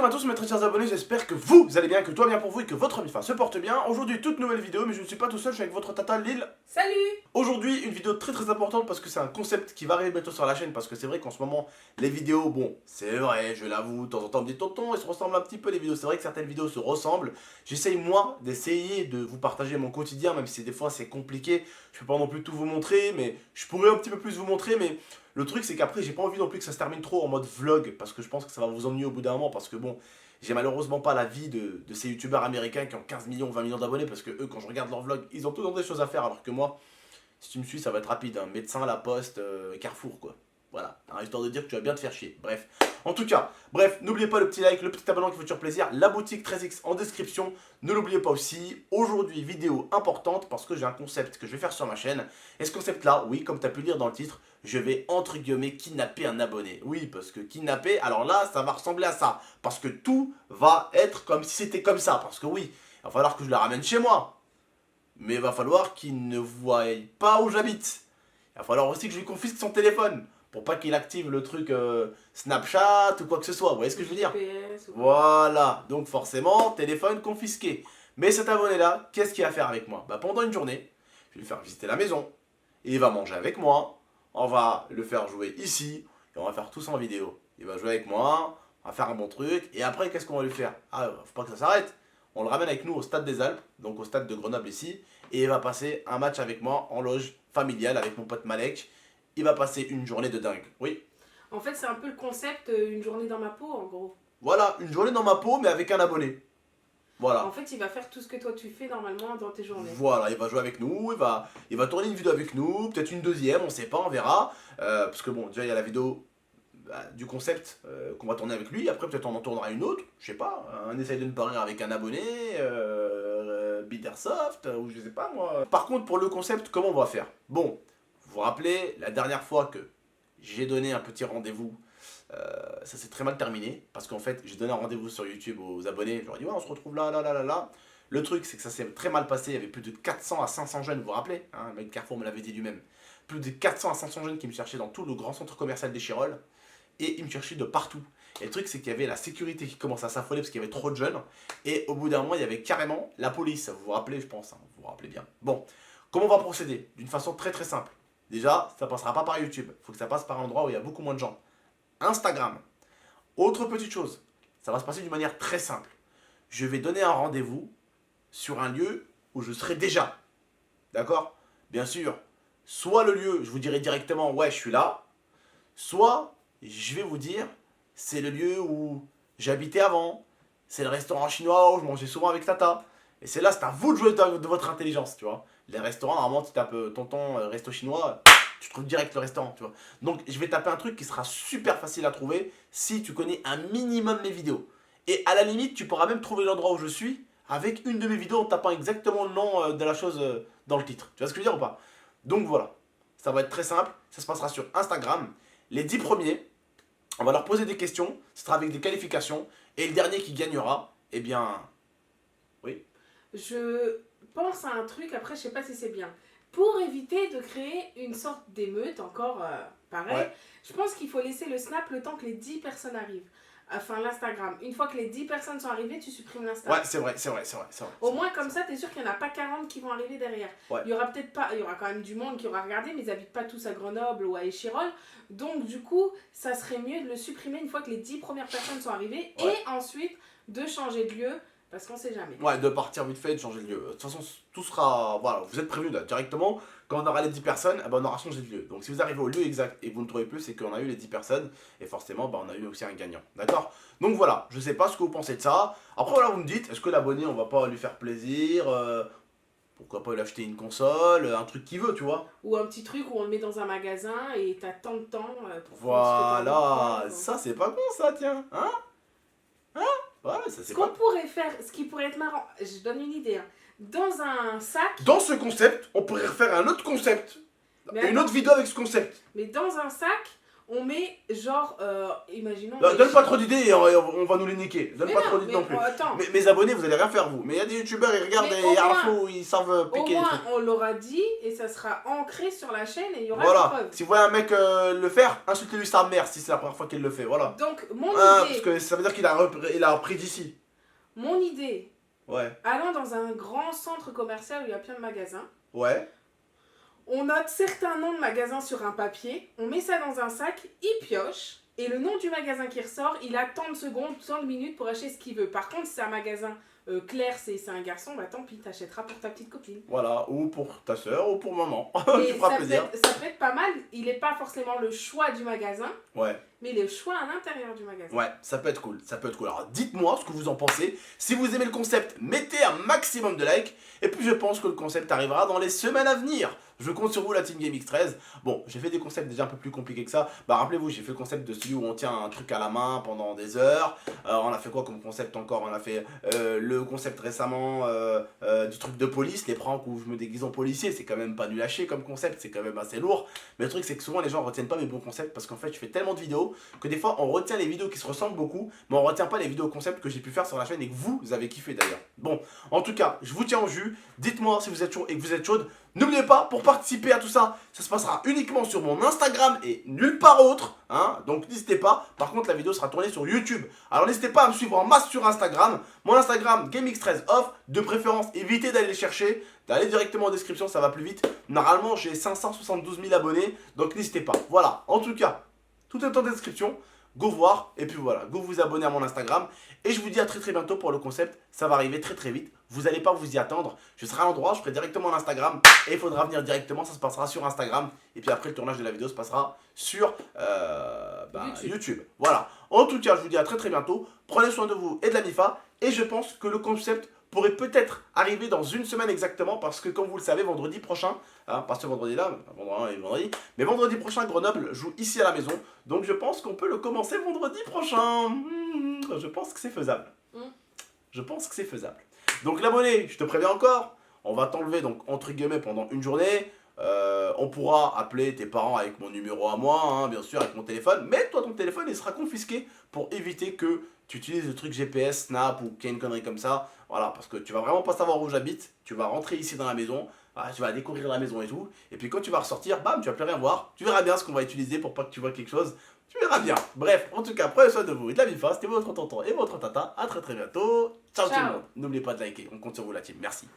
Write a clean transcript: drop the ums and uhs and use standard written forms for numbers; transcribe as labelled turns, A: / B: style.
A: à tous mes très chers abonnés, j'espère que vous allez bien, que tout va bien pour vous et que votre MIFA se porte bien. Aujourd'hui, toute nouvelle vidéo, mais je ne suis pas tout seul, je suis avec votre tata Lille.
B: Salut!
A: Aujourd'hui, une vidéo très importante parce que c'est un concept qui va arriver bientôt sur la chaîne. Parce que c'est vrai qu'en ce moment, les vidéos, bon, c'est vrai, je l'avoue, de temps en temps, on me dit tonton, elles se ressemblent un petit peu les vidéos. C'est vrai que certaines vidéos se ressemblent. J'essaye moi d'essayer de vous partager mon quotidien, même si des fois c'est compliqué. Je peux pas non plus tout vous montrer, mais je pourrais un petit peu plus vous montrer, mais... Le truc c'est qu'après j'ai pas envie non plus que ça se termine trop en mode vlog parce que je pense que ça va vous ennuyer au bout d'un moment parce que bon, j'ai malheureusement pas la vie de ces youtubeurs américains qui ont 15 millions, 20 millions d'abonnés parce que eux quand je regarde leurs vlogs, ils ont toujours des choses à faire alors que moi, si tu me suis ça va être rapide, hein. Médecin, la poste, Carrefour quoi. Voilà, hein, histoire de dire que tu vas bien te faire chier. Bref, en tout cas, bref, n'oubliez pas le petit like, le petit abonnement qui fait toujours plaisir, la boutique 13X en description, ne l'oubliez pas aussi. Aujourd'hui, vidéo importante parce que j'ai un concept que je vais faire sur ma chaîne. Et ce concept là, oui, comme tu as pu lire dans le titre, je vais entre guillemets kidnapper un abonné. Oui, parce que kidnapper, alors là, ça va ressembler à ça. Parce que tout va être comme si c'était comme ça. Parce que oui, il va falloir que je le ramène chez moi. Mais il va falloir qu'il ne voie pas où j'habite. Il va falloir aussi que je lui confisque son téléphone. Pour pas qu'il active le truc Snapchat ou quoi que ce soit. Vous voyez ce que je veux dire? Voilà. Donc forcément, téléphone confisqué. Mais cet abonné-là, qu'est-ce qu'il va faire avec moi? Bah, pendant une journée, je vais lui faire visiter la maison. Et il va manger avec moi. On va le faire jouer ici. Et on va faire tout ça en vidéo. Il va jouer avec moi. On va faire un bon truc. Et après, qu'est-ce qu'on va lui faire? Ah, faut pas que ça s'arrête. On le ramène avec nous au stade des Alpes. Donc au stade de Grenoble ici. Et il va passer un match avec moi en loge familiale avec mon pote Malek. Il va passer une journée de dingue. Oui.
B: En fait, c'est un peu le concept une journée dans ma peau, en gros.
A: Voilà, une journée dans ma peau, mais avec un abonné. Voilà.
B: En fait, il va faire tout ce que toi tu fais normalement dans tes journées.
A: Voilà, il va jouer avec nous, il va tourner une vidéo avec nous, peut-être une deuxième, on sait pas, on verra. Parce que bon, déjà il y a la vidéo du concept qu'on va tourner avec lui, après peut-être on en tournera une autre, je sais pas, un essaye de ne pas rire avec un abonné, Bittersoft, ou je sais pas moi. Par contre, pour le concept, comment on va faire? Bon, vous vous rappelez, la dernière fois que j'ai donné un petit rendez-vous, ça s'est très mal terminé, parce qu'en fait, j'ai donné un rendez-vous sur YouTube aux abonnés, je leur ai dit, ouais, on se retrouve là. Le truc, c'est que ça s'est très mal passé, il y avait plus de 400 à 500 jeunes, vous vous rappelez, hein, le mec de Carrefour me l'avait dit lui-même, plus de 400 à 500 jeunes qui me cherchaient dans tout le grand centre commercial des Chirolles, et ils me cherchaient de partout. Et le truc, c'est qu'il y avait la sécurité qui commençait à s'affoler parce qu'il y avait trop de jeunes, et au bout d'un moment, il y avait carrément la police, vous vous rappelez, je pense, hein, vous vous rappelez bien. Bon, comment on va procéder? D'une façon très simple. Déjà, ça passera pas par YouTube, il faut que ça passe par un endroit où il y a beaucoup moins de gens. Instagram. Autre petite chose, ça va se passer d'une manière très simple. Je vais donner un rendez-vous sur un lieu où je serai déjà. D'accord? Bien sûr, soit le lieu, je vous dirai directement, ouais, je suis là. Soit, je vais vous dire, c'est le lieu où j'habitais avant. C'est le restaurant chinois où je mangeais souvent avec Tata. Et c'est là, c'est à vous de jouer de votre intelligence, tu vois. Les restaurants, normalement, tu tapes tonton resto chinois, tu trouves direct le restaurant, tu vois. Donc, je vais taper un truc qui sera super facile à trouver si tu connais un minimum mes vidéos. Et à la limite, tu pourras même trouver l'endroit où je suis avec une de mes vidéos en tapant exactement le nom de la chose dans le titre. Tu vois ce que je veux dire ou pas? Donc voilà, ça va être très simple, ça se passera sur Instagram. Les 10 premiers, on va leur poser des questions, ce sera avec des qualifications. Et le dernier qui gagnera, eh bien... Oui.
B: Je pense à un truc, après je sais pas si c'est bien. Pour éviter de créer une sorte d'émeute, encore pareil, ouais. Je pense qu'il faut laisser le Snap le temps que les 10 personnes arrivent. Enfin, l'Instagram. Une fois que les 10 personnes sont arrivées, tu supprimes l'Instagram.
A: Ouais, c'est vrai.
B: Au moins, comme ça, t'es sûr qu'il n'y en a pas 40 qui vont arriver derrière. Ouais. Il y aura peut-être pas, il y aura quand même du monde qui aura regardé, mais ils n'habitent pas tous à Grenoble ou à Échirolles. Donc, du coup, ça serait mieux de le supprimer une fois que les 10 premières personnes sont arrivées. Ouais. Et ensuite, de changer de lieu, parce qu'on sait jamais.
A: Ouais, de partir vite fait, de changer de lieu. De toute façon, tout sera... Voilà, vous êtes prévenus là, directement. Quand on aura les 10 personnes, eh ben, on aura changé de lieu. Donc si vous arrivez au lieu exact et que vous ne trouvez plus, c'est qu'on a eu les 10 personnes. Et forcément, on a eu aussi un gagnant. D'accord? Donc voilà, je sais pas ce que vous pensez de ça. Après, voilà, vous me dites, est-ce que l'abonné, on va pas lui faire plaisir pourquoi pas lui acheter une console, un truc qu'il veut, tu vois?
B: Ou un petit truc où on le met dans un magasin et t'as tant de temps pour
A: voilà, ça c'est pas con ça, tiens. Hein? Ouais, ça c'est pas...
B: pourrait faire, ce qui pourrait être marrant, je donne une idée, hein. Dans un sac...
A: Dans ce concept, on pourrait refaire un autre concept. Une autre vidéo avec ce concept.
B: Mais dans un sac, On met genre, imaginons...
A: Donne pas trop d'idées, on va nous les niquer. Donne pas trop d'idées non plus. Mais mes abonnés, vous allez rien faire vous. Mais il y a des youtubeurs, ils regardent des infos, ils savent piquer.
B: Au moins, on l'aura dit et ça sera ancré sur la chaîne et il y aura
A: voilà.
B: des preuves.
A: Si vous voyez un mec le faire, insultez-lui sa mère si c'est la première fois qu'il le fait. Voilà.
B: Donc, mon idée...
A: Parce que ça veut dire qu'il a repris d'ici.
B: Mon idée...
A: Ouais.
B: Allons dans un grand centre commercial où il y a plein de magasins.
A: Ouais.
B: On note certains noms de magasins sur un papier, on met ça dans un sac, il pioche, et le nom du magasin qui ressort, il a tant de secondes, tant de minutes pour acheter ce qu'il veut. Par contre, si c'est un magasin clair, c'est un garçon, bah tant pis, t'achèteras pour ta petite copine.
A: Voilà, ou pour ta soeur, ou pour maman.
B: Et
A: tu feras plaisir.
B: Ça peut être pas mal, il n'est pas forcément le choix du magasin,
A: ouais.
B: mais le choix à l'intérieur du magasin.
A: Ouais, ça peut être cool, ça peut être cool. Alors dites-moi ce que vous en pensez. Si vous aimez le concept, mettez un maximum de likes. Et puis je pense que le concept arrivera dans les semaines à venir. Je compte sur vous, la Team GameX13. Bon, j'ai fait des concepts déjà un peu plus compliqués que ça. Bah rappelez-vous, j'ai fait le concept de celui où on tient un truc à la main pendant des heures. On a fait quoi comme concept encore? On a fait le concept récemment du truc de police, les pranks où je me déguise en policier. C'est quand même pas nul à chier comme concept, c'est quand même assez lourd. Mais le truc c'est que souvent les gens retiennent pas mes bons concepts parce qu'en fait je fais tellement de vidéos que des fois on retient les vidéos qui se ressemblent beaucoup, mais on retient pas les vidéos concepts que j'ai pu faire sur la chaîne et que vous avez kiffé d'ailleurs. Bon, en tout cas, je vous tiens au jus. Dites-moi si vous êtes chaud et que vous êtes chaude. N'oubliez pas, pour participer à tout ça, ça se passera uniquement sur mon Instagram et nulle part autre. Hein, donc n'hésitez pas. Par contre, la vidéo sera tournée sur YouTube. Alors n'hésitez pas à me suivre en masse sur Instagram. Mon Instagram, GameX13Off. De préférence, évitez d'aller le chercher. D'aller directement en description, ça va plus vite. Normalement, j'ai 572 000 abonnés. Donc n'hésitez pas. Voilà, en tout cas, tout est en description. Go voir, et puis voilà, go vous abonner à mon Instagram. Et je vous dis à très bientôt pour le concept. Ça va arriver très vite. Vous n'allez pas vous y attendre. Je serai à l'endroit, je ferai directement en Instagram. Et il faudra venir directement, ça se passera sur Instagram. Et puis après, le tournage de la vidéo se passera sur YouTube. Voilà. En tout cas, je vous dis à très bientôt. Prenez soin de vous et de la MIFA. Et je pense que le concept pourrait peut-être arriver dans une semaine exactement, parce que comme vous le savez, vendredi prochain, hein, pas ce vendredi-là, mais vendredi prochain, Grenoble joue ici à la maison, donc je pense qu'on peut le commencer vendredi prochain. Je pense que c'est faisable. Je pense que c'est faisable. Donc l'abonné, je te préviens encore, on va t'enlever donc entre guillemets pendant une journée. On pourra appeler tes parents avec mon numéro à moi, hein, bien sûr, avec mon téléphone, mais toi ton téléphone il sera confisqué pour éviter que tu utilises le truc GPS, Snap ou qu'il y ait une connerie comme ça. Voilà, parce que tu vas vraiment pas savoir où j'habite, tu vas rentrer ici dans la maison, voilà, tu vas découvrir la maison et tout, et puis quand tu vas ressortir, bam, tu vas plus rien voir, tu verras bien ce qu'on va utiliser pour pas que tu vois quelque chose, tu verras bien. Bref, en tout cas, prenez soin de vous et de la MIFA, c'était votre tonton et votre tata, à très bientôt, ciao tout le monde, n'oubliez pas de liker, on compte sur vous la team, merci.